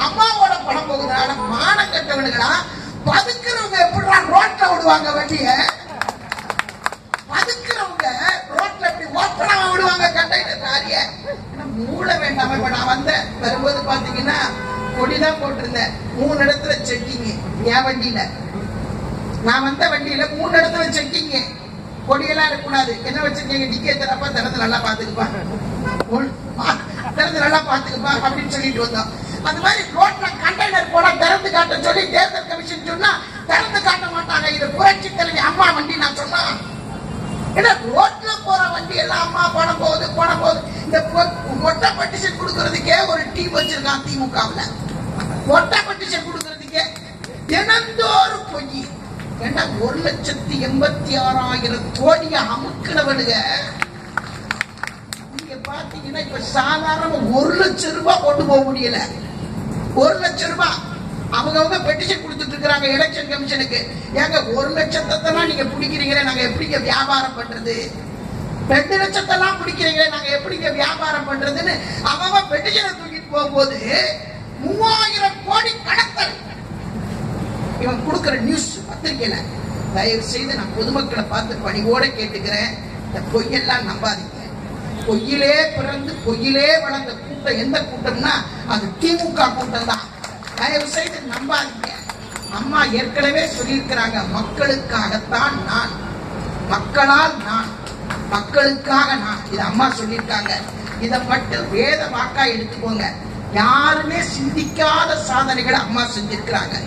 அம்மாவோட பணம் போகுதுனால மானம் கட்டவனுங்களா பதுக்கிறவங்க எப்படிடா ரோட்ல விடுவாங்க வண்டிய? பதுக்கிறவங்க ரோட்ல எப்படி ஓப்பனா விடுவாங்க கண்டெய்னர் லாரிய? மூளை வேண்டாம். இப்ப நான் வந்தேன் வரும்போது பாத்தீங்கன்னா கொடிதான் போட்டிருந்தேன். 3 இடத்துல செக்கிங். என் வண்டியில நான் வந்த வண்டியில 3 இடத்துல செக்கிங். கொடியெல்லாம் இருக்கக்கூடாது. என்ன வச்சிருக்கீங்க? டிக்கே தரப்பா, திறந்து நல்லா பாத்துக்குப்பா, திறந்து நல்லா பாத்துக்குப்பா அப்படின்னு சொல்லிட்டு வந்தோம். அந்த மாதிரி ரோட்ல கண்டெய்னர் போட திறந்து காட்ட சொல்லி தேர்தல் கமிஷன் சொன்னா திறந்து காட்ட மாட்டாங்க. இது புரட்சி தலைவி அம்மா வண்டி நான் சொன்னா. ஏன்னா ரோட்ல போற வண்டி எல்லாம் அம்மா பணம் போகுது பணம் போகுது. இந்த மொட்டை பட்டிஷன் கொடுக்கறதுக்கே ஒரு டீம் வச்சிருக்கான் திமுகவுல. மொட்டை பட்டிஷன் கொடுக்கறதுக்கே தினந்தோறும் பொய். ஏன்னா 1,86,000 கோடியை அமுக்கினவனுங்க. நீங்க பாத்தீங்கன்னா இப்ப சாதாரண 1 லட்சம் ரூபாய் கொண்டு போக முடியல. 1 லட்சம் ரூபாய் அவங்க பெட்டிஷன் கொடுத்துட்டு இருக்காங்க எலெக்ஷன் கமிஷனுக்கு. ஏங்க 1 லட்சத்தெல்லாம் நீங்க பிடிக்கிறீங்களே, நாங்க எப்படிங்க வியாபாரம் பண்றது? 2 லட்சத்தெல்லாம் பிடிக்கிறீங்களே, நாங்க எப்படிங்க வியாபாரம் பண்றதுன்னு அவன் பெட்டிஷனை தூக்கிட்டு போகும்போது 3000 கோடி கடத்தல். இவன் கொடுக்கிற நியூஸ் பத்திரிகையில தயவு செய்து நான் பொதுமக்களை பார்த்து பணிவோட கேட்டுக்கிறேன். இந்த பொய்யெல்லாம் நம்பாதீங்க. பொய்யிலே பிறந்து பொய்யிலே வளர்ந்த கூட்டம் எந்த கூட்டம்னா அது திமுக கூட்டம் தான். தயவு செய்து நம்பாதீங்க. அம்மா ஏற்கனவே சொல்லியிருக்கிறாங்க, மக்களுக்காகத்தான் நான், மக்களால் நான், மக்களுக்காக நான். இது அம்மா சொல்லியிருக்காங்க. இதை மட்டும் வேத வாக்கா எடுத்துக்கோங்க. யாருமே சிந்திக்காத சாதனைகளை அம்மா செஞ்சிருக்கிறாங்க.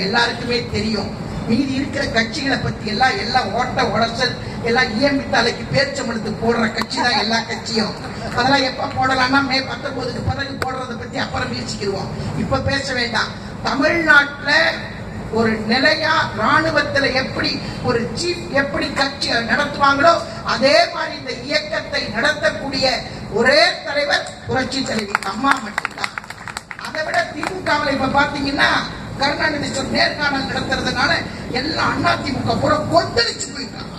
எல்லாருக்குமே தெரியும். மீதி இருக்கிற கட்சிகளை பத்தி எல்லாம் ஓட்ட உடச்சல் எல்லாம் இஎம்பி தலைக்கு பேச்சமடுத்து போடுற கட்சி தான் எல்லா கட்சியும். அதெல்லாம் எப்ப போடலாம்னா மே 19க்கு பிறகு போடுறத பத்தி அப்புறம் பேசிக்கிடுவோம். இப்ப பேச வேண்டாம். தமிழ்நாட்டுல ஒரு நிலையா ராணுவத்துல எப்படி ஒரு சீஃப் எப்படி கட்சி நடத்துவாங்களோ அதே மாதிரி இந்த இயக்கத்தை நடத்தக்கூடிய ஒரே தலைவர் புரட்சி தலைவி அம்மா மட்டும்தான். அதை விட திமுகவில் இப்ப பாத்தீங்கன்னா கருணாநிதி நேர்காணல் நடத்துறதுனால எல்லாம் அதிமுக பூரா கொந்தளிச்சு போயிருக்காங்க.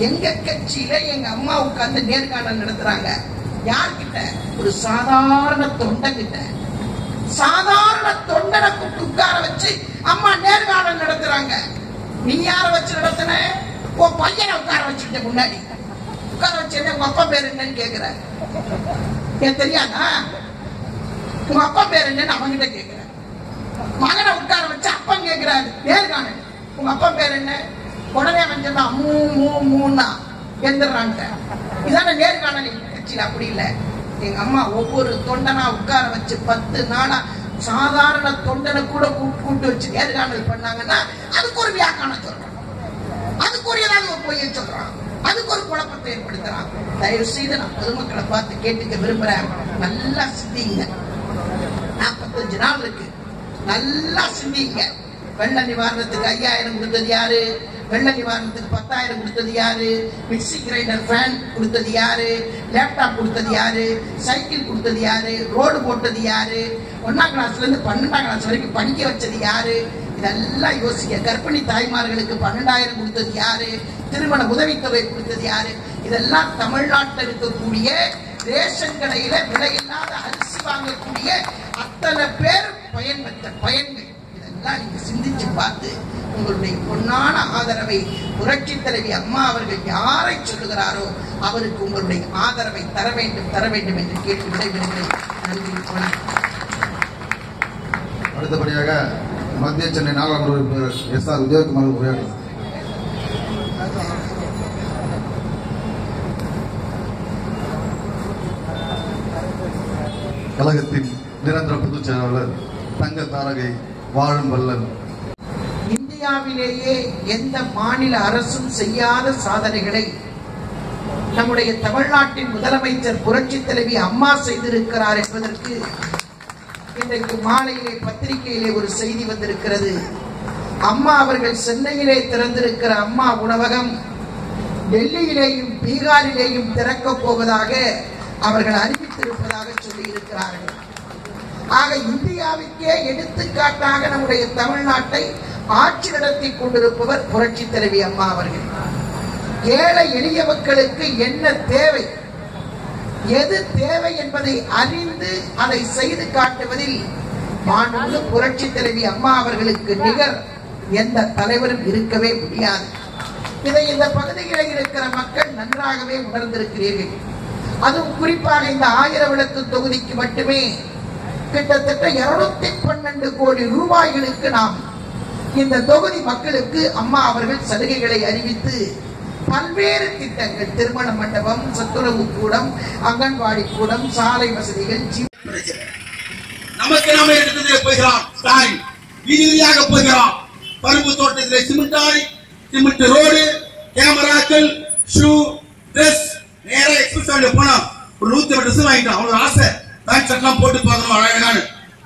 எங்க கட்சியில எங்க அம்மா உட்கார்ந்து நேர்காணல் நடத்துறாங்க. யார்கிட்ட? ஒரு சாதாரண தொண்டகிட்ட. சாதாரண தொண்டனை கூப்பிட்டு உட்கார வச்சு அம்மா நேர்காணல் நடத்துறாங்க. நீ யார வச்சு நடத்தின? உன் பையனை உட்கார வச்சுட்ட. முன்னாடி உட்கார வச்சு உங்க அப்பா பேர் என்னன்னு கேக்குற? எனக்கு தெரியாதா? உங்க அப்பா பேர் என்னன்னு அவங்கிட்ட கேக்குற. மகனை உட்கார வச்சு அப்பன் கேட்கிறாரு நேர்காணல். உங்க அப்பா பேர் என்ன? உடனே வந்தா மூணா எந்திரான்ட்ட. இதான நேர்காணல். கட்சியில் அப்படி இல்லை. எங்க அம்மா ஒவ்வொரு தொண்டனா உட்கார வச்சு 10 நாளா சாதாரண தொண்டனை கூட கூப்பிட்டு வச்சு நேர்காணல் பண்ணாங்கன்னா அதுக்கு ஒரு வியாக்கானம் சொல்றான், அதுக்கு ஒரு ஏதாவது ஒரு பொய்யை சொல்றான், அதுக்கு ஒரு குழப்பத்தை ஏற்படுத்துறான். தயவு செய்து நான் பொதுமக்களை பார்த்து கேட்டுக்க விரும்புறேன். நல்லா சிந்திங்க. 45 நாள் இருக்கு. நல்லா சிந்திங்க. வெள்ள நிவாரணத்துக்கு 5000 கொடுத்தது யாரு? வெள்ள நிவாரணத்துக்கு 10,000 கொடுத்தது யாரு? மிக்சி கிரைண்டர் ஃபேன் கொடுத்தது யாரு? லேப்டாப் கொடுத்தது யாரு? சைக்கிள் கொடுத்தது யாரு? ரோடு போட்டது யாரு? 1ஆம் கிளாஸ்ல இருந்து 12ஆம் கிளாஸ் வரைக்கும் படிக்க வச்சது யாரு? இதெல்லாம் யோசிக்க. கர்ப்பிணி தாய்மார்களுக்கு 12,000 கொடுத்தது யாரு? திருமண உதவித்தொகை கொடுத்தது யாரு? இதெல்லாம் தமிழ்நாட்டில் இருக்கக்கூடிய ரேஷன் கடையில விலையில்லாத அரிசி வாங்கக்கூடிய அத்தனை பேர் பயன்பெற்ற பயன்கள். இதெல்லாம் நீங்க சிந்திச்சு பார்த்து உங்களுடைய பொன்னான ஆதரவை புரட்சி தலைவி அம்மா அவர்கள் யாரை சொல்லுகிறாரோ அவருக்கு உங்களுடைய ஆதரவை தர வேண்டும் என்று கேட்டு விடைபெறுகிறேன். நன்றி, வணக்கம். அடுத்தபடியாக மத்திய சென்னை நாடாளுமன்ற உறுப்பினர் எஸ்.ஆர். உதயகுமார் உரையாடுகிறார். கழகத்தின் நிரந்தர பொதுச் செயலாளர் தங்க தாரகை வாழும் வல்லன். இந்தியாவிலேயே எந்த மாநில அரசும் செய்யாத சாதனைகளை நம்முடைய தமிழ்நாட்டின் முதலமைச்சர் புரட்சி தலைவி அம்மா செய்திருக்கிறார் என்பதற்கு இன்றைக்கு மாலையிலே பத்திரிகையிலே ஒரு செய்தி வந்திருக்கிறது. அம்மா அவர்கள் சென்னையிலே திறந்திருக்கிற அம்மா உணவகம் டெல்லியிலேயும் பீகாரிலேயும் திறக்கப் போவதாக அவர்கள் அறிவித்திருப்பதாக சொல்லி இருக்கிறார்கள். ஆக இந்தியாவுக்கே எடுத்துக்காட்டாக நம்முடைய தமிழ்நாட்டை ஆட்சி நடத்தி கொண்டிருப்பவர் புரட்சி தலைவி அம்மா அவர்கள். ஏழை எளிய மக்களுக்கு என்ன தேவை, எது தேவை என்பதை அறிந்து அதை செய்து காட்டுவதில் மாண்புமிகு புரட்சி தலைவி அம்மா அவர்களுக்கு நிகர் எந்த தலைவரும் இருக்கவே முடியாது. இதை இந்த பகுதிகளில் இருக்கிற மக்கள் நன்றாகவே உணர்ந்திருக்கிறீர்கள். அதுவும் குறிப்பாக இந்த 1000 விளக்கு தொகுதிக்கு மட்டுமே கிட்டத்தட்ட 212 கோடி ரூபாய்களுக்கு நாம் இந்த தொகுதி மக்களுக்கு அம்மா அவர்கள் சலுகைகளை அறிவித்து பல்வேறு திட்டங்கள், திருமண மண்டபம், சத்துணவு கூடம், அங்கன்வாடி கூடம், சாலை வசதிகள், நமக்கு நாம எடுத்து போகிறான். ஸ்டாலின் வீதி வீதியாக போகிறான். பருப்பு தோட்டத்தில் சிமெண்ட் ரோடு, கேமராக்கள், ஷூ, டிரெஸ், நேர எக்ஸ்பிரஸ் போனா ஒரு 108 ட்ரெஸ் வாங்கிட்டான். அவனோட ஆசை பேண்ட் ஷர்ட்லாம் போட்டு பார்க்கணும் அழகானு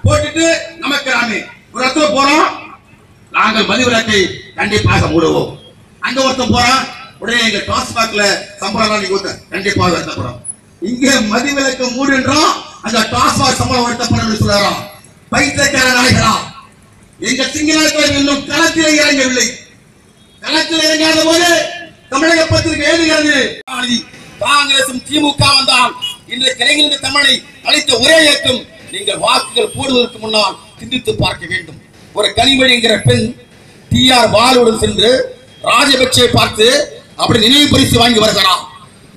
போட்டுட்டு நமக்கு நாமே ஒரு இடத்துல போறோம். நாங்கள் மதிவிலக்கை கண்டிப்பாக மூடுவோம். அங்க ஒருத்தன் போறான், உடனே எங்க டாஸ்மாக்ல சம்பளம் நீங்க கண்டிப்பாக வருத்தப்படும். இங்க மதிவிலக்கு மூடுன்றோம், அங்க டாஸ்மாக் சம்பளம் வருத்தப்படும் சொல்றான். பைத்தியக்கார நாய்களா, எங்க சிங்களாக்கள் இன்னும் களத்தில் இறங்கவில்லை. களத்தில் இறங்காத போது தமிழக பத்திரிகை எழுதுகிறது, காங்கிரசும் திமுக வந்தால் இன்றைக்கு இளைஞர்கள் தமிழை அழைத்த ஒரே இயக்கம். நீங்கள் வாக்குகள் போடுவதற்கு முன்னால் சிந்தித்து பார்க்க வேண்டும். ஒரு கனிமொழி என்கிற பெண் TR பாலுடன் சென்று ராஜபக்சே பார்த்து அப்படி நினைவு பரிசு வாங்கி வருகிறார்.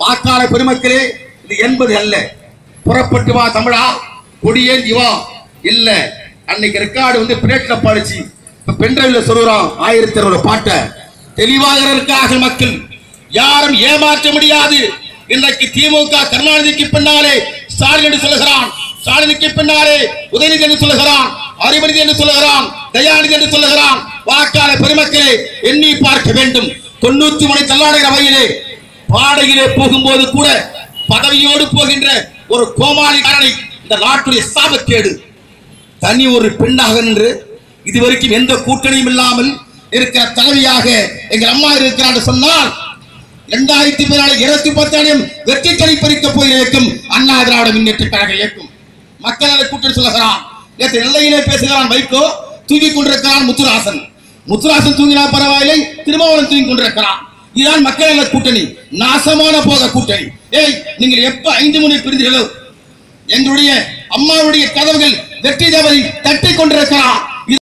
வாக்காளர் பெருமக்களே, இது 80 அல்ல. புறப்பட்டு வா தமிழா, கொடியேந்தி வா. இல்ல, அன்னைக்கு ரெக்கார்டு பிளேட்ல பாடிச்சு, இப்ப பென்ட்ரைவ்ல சொல்றான் 1000 பாட்டை. தெளிவாக இருக்கார்கள் மக்கள், யாரும் ஏமாற்ற முடியாது. இன்றைக்கு திமுக கருணாநிதிக்கு பின்னாலே ஸ்டாலின் என்று சொல்லுகிறான், ஸ்டாலினுக்கு பின்னாலே உதயநிதி என்று சொல்லுகிறான், அறிவநிதி என்று சொல்லுகிறான், தயாநிதி என்று சொல்லுகிறான். வாக்காளர் பெருமக்களே, எண்ணி பார்க்க வேண்டும். 93 தள்ளாடுகிற வகையிலே பாடையிலே போகும்போது கூட பதவியோடு போகின்ற ஒரு கோமாளிக்காரனை இந்த நாட்டுடைய சாபக்கேடு. தனி ஒரு பெண்ணாக நின்று இதுவரைக்கும் எந்த கூட்டணியும் இல்லாமல் இருக்கிற தலைவியாக எங்கள் அம்மா இருக்கிறார் சொன்னால் 2014 2010 வெற்றி களி பறிக்க போய் இயக்கும் அண்ணா திராவிட முன்னேற்ற கழக இயக்கும். மக்கள் அதை கூட்டணி சொல்லுகிறான். நேற்று எல்லையிலே பேசுகிறான் வைகோ, தூங்கிக் கொண்டிருக்கிறான் முத்துராசன். முத்துராசன் தூங்கினா பரவாயில்லை, திருமாவளவன் தூங்கி கொண்டிருக்கிறான். இதுதான் மக்கள் நல கூட்டணி, நாசமான போக கூட்டணி. ஏய், நீங்கள் எப்ப 5 முறை பிரிந்தீர்களோ எங்களுடைய அம்மாவுடைய கதவுகள் வெற்றி தவறி தட்டி கொண்டிருக்கிறான்.